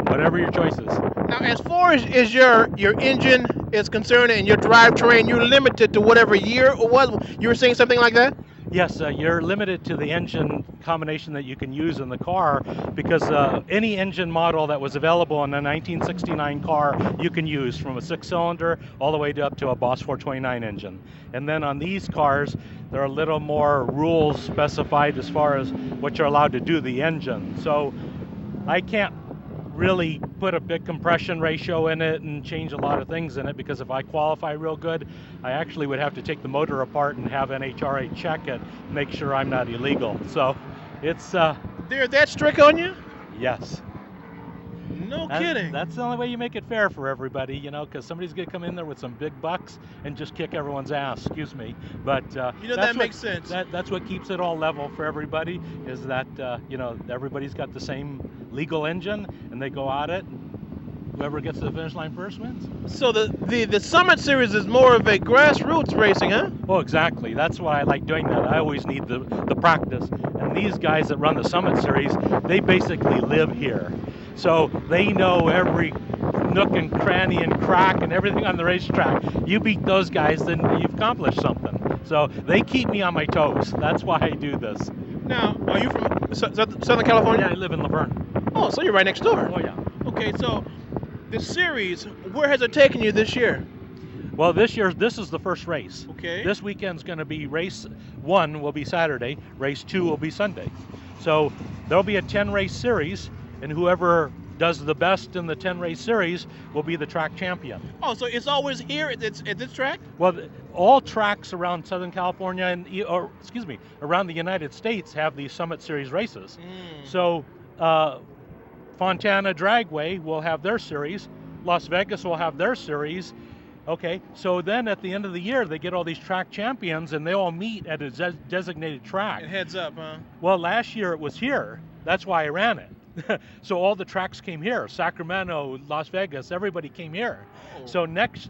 whatever your choice is. Now, as far as your engine is concerned and your drivetrain, you're limited to whatever year it was. You were saying something like that? Yes, you're limited to the engine combination that you can use in the car because any engine model that was available in a 1969 car you can use, from a 6-cylinder all the way up to a Boss 429 engine. And then on these cars, there are a little more rules specified as far as what you're allowed to do the engine. So I can't really put a big compression ratio in it and change a lot of things in it, because if I qualify real good, I actually would have to take the motor apart and have NHRA check it, make sure I'm not illegal. So it's They're that strict on you? yes. No kidding. That's the only way you make it fair for everybody, you know, because somebody's going to come in there with some big bucks and just kick everyone's ass, excuse me. But that makes sense. That's what keeps it all level for everybody, is that, everybody's got the same legal engine, and they go at it. Whoever gets to the finish line first wins. So the Summit Series is more of a grassroots racing, huh? Oh, exactly. That's why I like doing that. I always need the practice. And these guys that run the Summit Series, they basically live here. So they know every nook and cranny and crack and everything on the racetrack. You beat those guys, then you've accomplished something. So they keep me on my toes. That's why I do this. Now, are you from Southern California? Yeah, I live in Laverne. Oh, so you're right next door. Oh, yeah. Okay, so the series, where has it taken you this year? Well, this is the first race. Okay. This weekend's going to be race 1 will be Saturday, race 2 will be Sunday. So there'll be a 10-race series, and whoever does the best in the 10-race series will be the track champion. Oh, so it's always here at this track? Well, all tracks around Southern California around the United States have these Summit Series races. So Fontana Dragway will have their series. Las Vegas will have their series. Okay, so then at the end of the year, they get all these track champions, and they all meet at a designated track. It heads up, huh? Well, last year it was here. That's why I ran it. So all the tracks came here. Sacramento, Las Vegas, everybody came here. Oh. So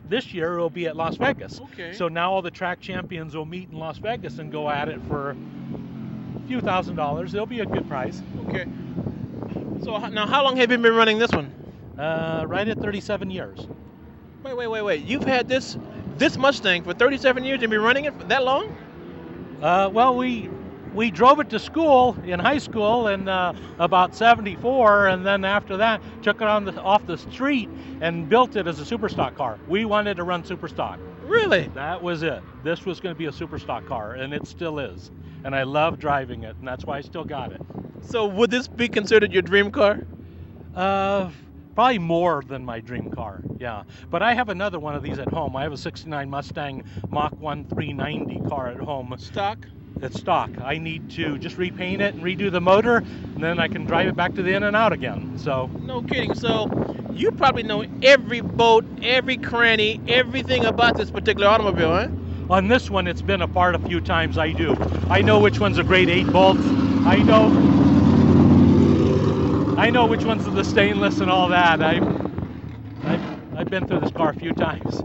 this year it'll be at Las Vegas. Okay. So now all the track champions will meet in Las Vegas and go at it for a few $1,000s. It'll be a good prize. Okay. So now how long have you been running this one? Right at 37 years. Wait. You've had this Mustang for 37 years and you've been running it for that long? Well, we drove it to school in high school in about 74, and then after that took it off the street and built it as a super stock car. We wanted to run super stock. Really? That was it. This was going to be a super stock car, and it still is. And I love driving it, and that's why I still got it. So would this be considered your dream car? Probably more than my dream car, yeah. But I have another one of these at home. I have a 69 Mustang Mach 1 390 car at home. Stock? It's stock. I need to just repaint it and redo the motor, and then I can drive it back to the in and out again. So. No kidding. So you probably know every boat, every cranny, everything about this particular automobile, huh? On this one, it's been apart a few times. I do. I know which one's a grade 8 bolts. I know which ones are the stainless and all that. I've been through this car a few times.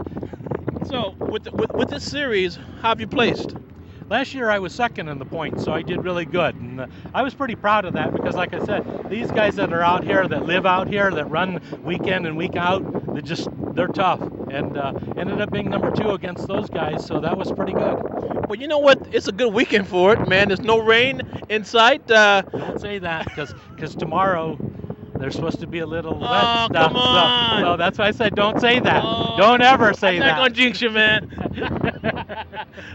So with this series, how have you placed? Last year I was second in the points, so I did really good, and I was pretty proud of that because, like I said, these guys that are out here, that live out here, that run week in and week out, they're tough, and ended up being number 2 against those guys, so that was pretty good. Well, you know what? It's a good weekend for it, man. There's no rain in sight. Don't say that, because tomorrow there's supposed to be a little wet stuff. Come on. So that's why I said don't say that. Don't ever say that. I'm not going to jinx you, man.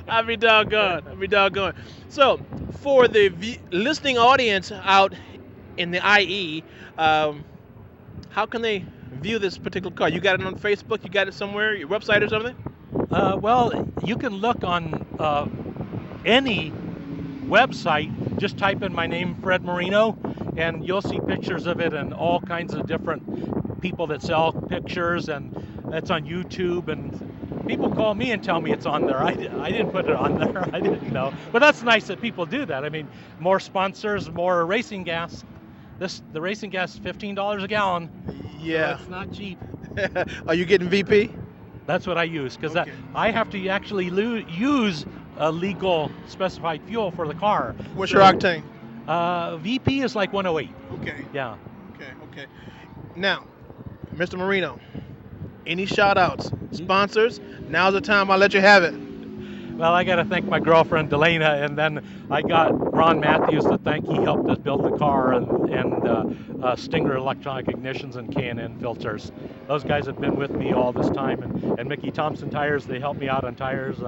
I'll be doggone. So, for the listening audience out in the IE, how can they view this particular car? You got it on Facebook? You got it somewhere? Your website or something? Well, you can look on any website. Just type in my name, Fred Marino, and you'll see pictures of it and all kinds of different people that sell pictures, and it's on YouTube, and people call me and tell me it's on there. I didn't put it on there. I didn't know. But that's nice that people do that. I mean, more sponsors, more racing gas. The racing gas is $15 a gallon. Yeah. So it's not cheap. Are you getting VP? That's what I use, because I have to actually use a legal specified fuel for the car. What's your octane? VP is like 108. Okay. Yeah. Okay. Now, Mr. Marino, any shout outs, sponsors? Now's the time I'll let you have it. Well, I got to thank my girlfriend, Delana, and then I got Ron Matthews to thank. He helped us build the car and Stinger electronic ignitions and K&N filters. Those guys have been with me all this time, and Mickey Thompson Tires, they helped me out on tires.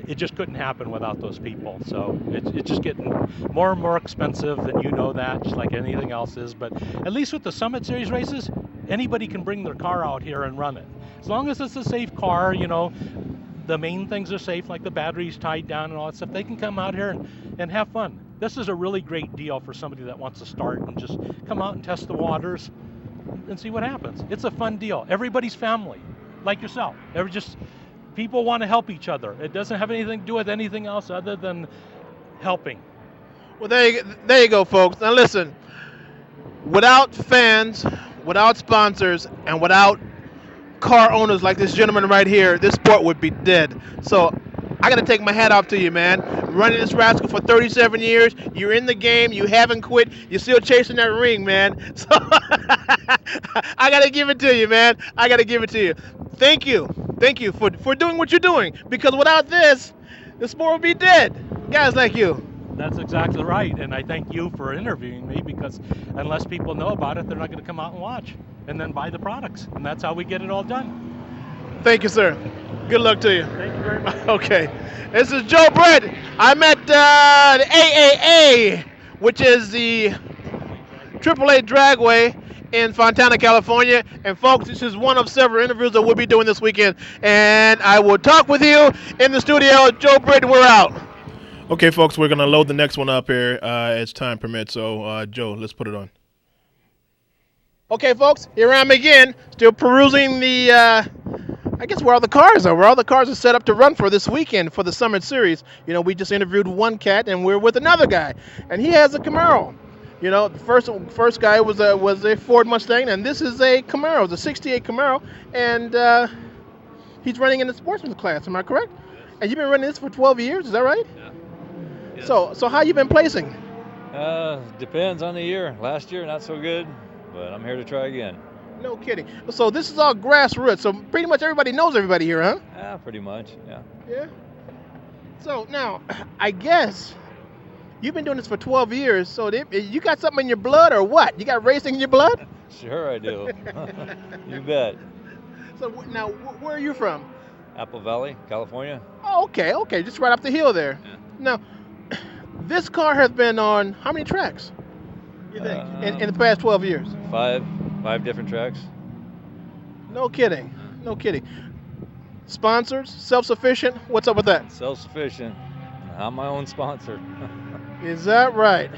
It just couldn't happen without those people. So it's just getting more and more expensive, and you know that, just like anything else is. But at least with the Summit Series races, anybody can bring their car out here and run it. As long as it's a safe car, you know, the main things are safe, like the batteries tied down and all that stuff. They can come out here and have fun. This is a really great deal for somebody that wants to start and just come out and test the waters and see what happens. It's a fun deal. Everybody's family, like yourself. People want to help each other. It doesn't have anything to do with anything else other than helping. Well, there you go, folks. Now listen, without fans, without sponsors, and without car owners like this gentleman right here, this sport would be dead. So I got to take my hat off to you, man. Running this rascal for 37 years, you're in the game, you haven't quit, you're still chasing that ring, man. So I got to give it to you, man. I got to give it to you. Thank you for doing what you're doing, because without this, the sport would be dead. Guys like you. That's exactly right, and I thank you for interviewing me, because unless people know about it, they're not going to come out and watch and then buy the products, and that's how we get it all done. Thank you, sir. Good luck to you. Thank you very much. Okay. This is Joe Britt. I'm at the AAA, which is the AAA Dragway in Fontana, California. And folks, this is one of several interviews that we'll be doing this weekend. And I will talk with you in the studio. Joe Britt, we're out. Okay, folks, we're going to load the next one up here as time permits. So, Joe, let's put it on. Okay, folks, here I am again, still perusing the, I guess where all the cars are set up to run for this weekend for the Summit Series. You know, we just interviewed one cat, and we're with another guy, and he has a Camaro. You know, the first guy was a Ford Mustang, and this is a Camaro, it's a 68 Camaro, and he's running in the sportsman's class, am I correct? Yes. And you've been running this for 12 years, is that right? Yeah. Yes. So how you been placing? Depends on the year. Last year, not so good. But I'm here to try again. No kidding. So this is all grassroots. So pretty much everybody knows everybody here, huh? Yeah, pretty much. Yeah. Yeah. So now, I guess you've been doing this for 12 years. So you got something in your blood or what? You got racing in your blood? Sure I do. You bet. So now, where are you from? Apple Valley, California. Oh, okay. Okay. Just right up the hill there. Yeah. Now, this car has been on how many tracks? You think in the past 12 years? Five different tracks. No kidding. No kidding. Sponsors, self-sufficient. What's up with that? Self-sufficient. I'm my own sponsor. Is that right?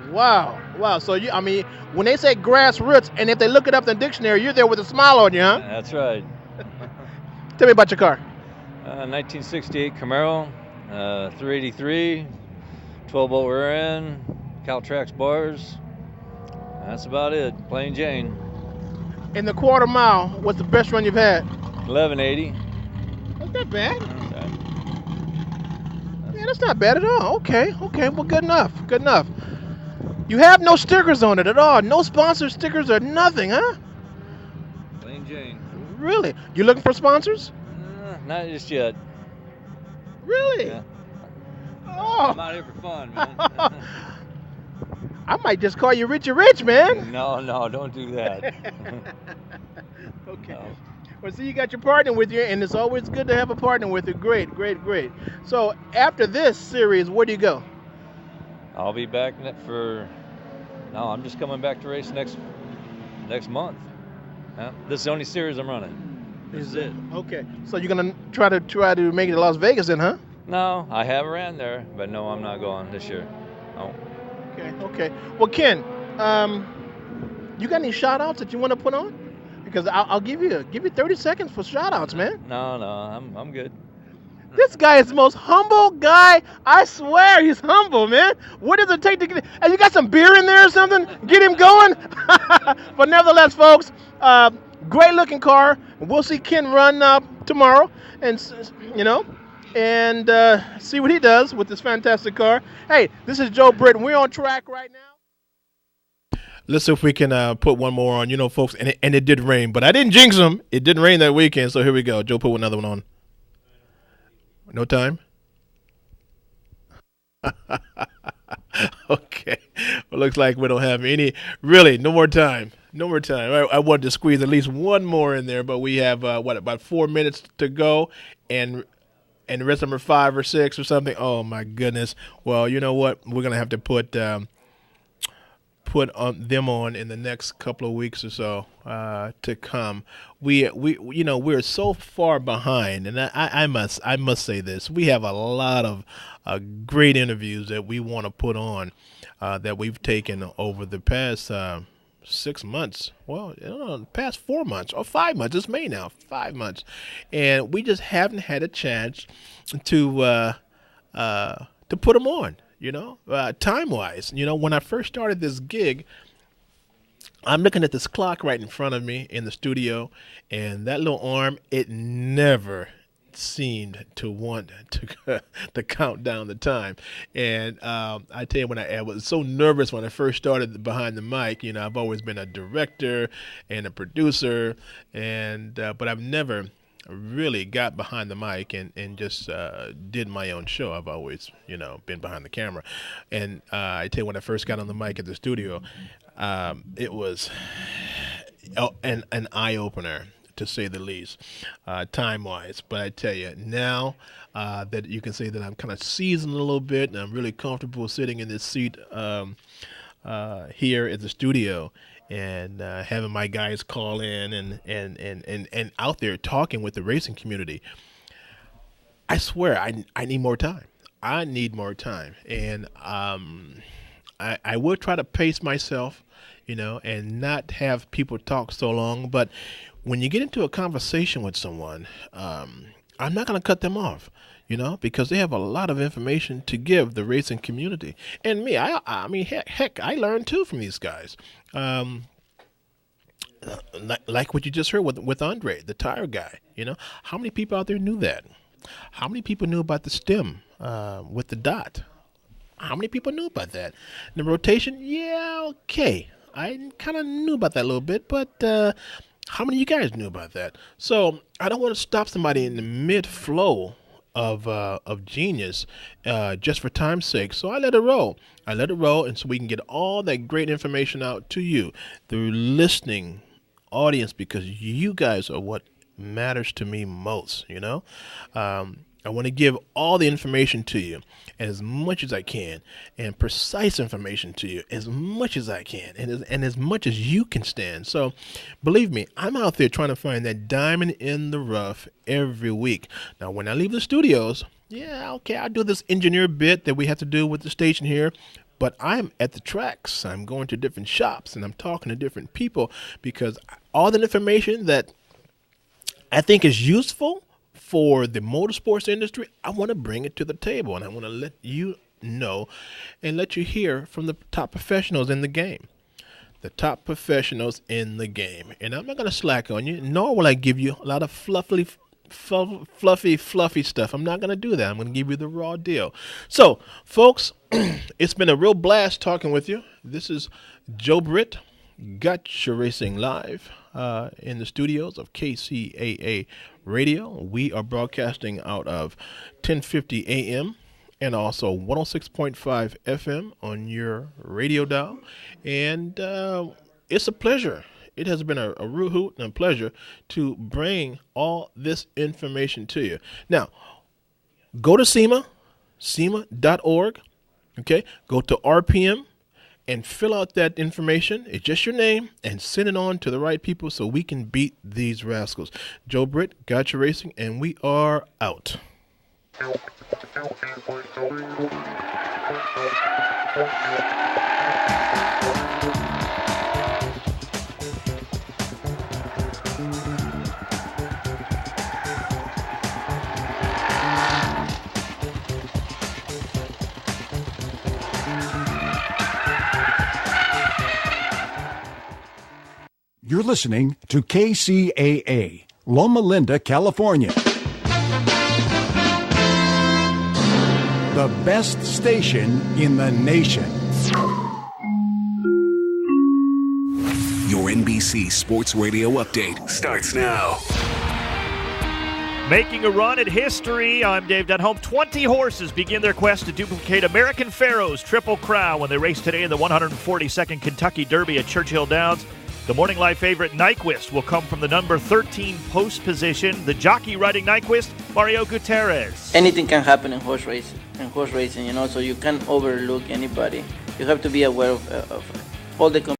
Wow. So when they say grassroots, and if they look it up in the dictionary, you're there with a smile on you, huh? That's right. Tell me about your car. 1968 Camaro, 383, 12-bolt rear end, Caltrax bars. That's about it, plain Jane. In the quarter mile, what's the best run you've had? 1180. That's not bad. Yeah, that's not bad at all. Okay, well, good enough. You have no stickers on it at all. No sponsor stickers or nothing, huh? Plain Jane. Really? You looking for sponsors? Not just yet. Really? Yeah. Oh. I'm out here for fun, man. I might just call you Richie Rich, man. No, don't do that. Okay. No. Well, see, you got your partner with you, and it's always good to have a partner with you. Great. So after this series, where do you go? I'll be back I'm just coming back to race next month. This is the only series I'm running. This is it. Okay. So you're gonna try to make it to Las Vegas then, huh? No, I have ran there, but no, I'm not going this year. No. Okay. Well, Ken, you got any shout-outs that you want to put on? Because I'll give you 30 seconds for shout-outs, man. No, I'm good. This guy is the most humble guy. I swear he's humble, man. What does it take to get? Hey, you got some beer in there or something? Get him going. But nevertheless, folks, great-looking car. We'll see Ken run tomorrow, and see what he does with this fantastic car. Hey, this is Joe Britt. We're on track right now. Let's see if we can put one more on, folks. And it did rain, but I didn't jinx them. It didn't rain that weekend, so here we go. Joe, put another one on. No time? Okay. Well, looks like we don't have no more time. No more time. I wanted to squeeze at least one more in there, but we have, about 4 minutes to go, and rest number 5 or 6 or something. Oh, my goodness. Well, you know what? We're going to have to put them on in the next couple of weeks or so to come. We're so far behind, and I must say this: we have a lot of great interviews that we want to put on that we've taken over the past 6 months. Well, past 4 months or 5 months. It's May now, 5 months, and we just haven't had a chance to put them on. Time-wise, when I first started this gig, I'm looking at this clock right in front of me in the studio, and that little arm, it never seemed to want to count down the time. And I tell you, I was so nervous when I first started behind the mic. I've always been a director and a producer, but I've never really got behind the mic and just did my own show. I've always, been behind the camera. And I tell you, when I first got on the mic at the studio, it was an eye-opener, to say the least, time-wise. But I tell you, now that you can say that I'm kind of seasoned a little bit, and I'm really comfortable sitting in this seat here at the studio, and having my guys call in and out there talking with the racing community, I swear I need more time. I need more time. And I will try to pace myself, and not have people talk so long. But when you get into a conversation with someone, I'm not going to cut them off, because they have a lot of information to give the racing community. And me, I mean, heck, I learned too from these guys. Like what you just heard with Andre, the tire guy. How many people out there knew that? How many people knew about the stem with the dot? How many people knew about that? The rotation, yeah, okay. I kind of knew about that a little bit, but how many of you guys knew about that? So I don't want to stop somebody in the mid-flow of genius just for time's sake. So I let it roll. And so we can get all that great information out to you, the listening audience, because you guys are what matters to me most. I want to give all the information to you as much as I can, and precise information to you as much as I can, and as much as you can stand. So believe me, I'm out there trying to find that diamond in the rough every week. Now, when I leave the studios, yeah, okay, I'll do this engineer bit that we have to do with the station here, but I'm at the tracks. I'm going to different shops, and I'm talking to different people, because all the information that I think is useful for the motorsports industry, I want to bring it to the table, and I want to let you know and let you hear from the top professionals in the game. The top professionals in the game. And I'm not going to slack on you, nor will I give you a lot of fluffy stuff. I'm not going to do that. I'm going to give you the raw deal. So, folks, it's been a real blast talking with you. This is Joe Britt, Kcaa Racing Live in the studios of KCAA Radio. We are broadcasting out of 1050 AM and also 106.5 FM on your radio dial. And it's a pleasure. It has been a real hoot and a pleasure to bring all this information to you. Now, go to SEMA.org. Okay, go to RPM and fill out that information. It's just your name, and send it on to the right people so we can beat these rascals. Joe Britt, Kcaa Racing, and we are out. You're listening to KCAA, Loma Linda, California. The best station in the nation. Your NBC Sports Radio update starts now. Making a run at history, I'm Dave Denholm. 20 horses begin their quest to duplicate American Pharoah's Triple Crown when they race today in the 142nd Kentucky Derby at Churchill Downs. The Morning Live favorite Nyquist will come from the number 13 post position. The jockey riding Nyquist, Mario Gutierrez. Anything can happen in horse racing, so you can't overlook anybody. You have to be aware of all the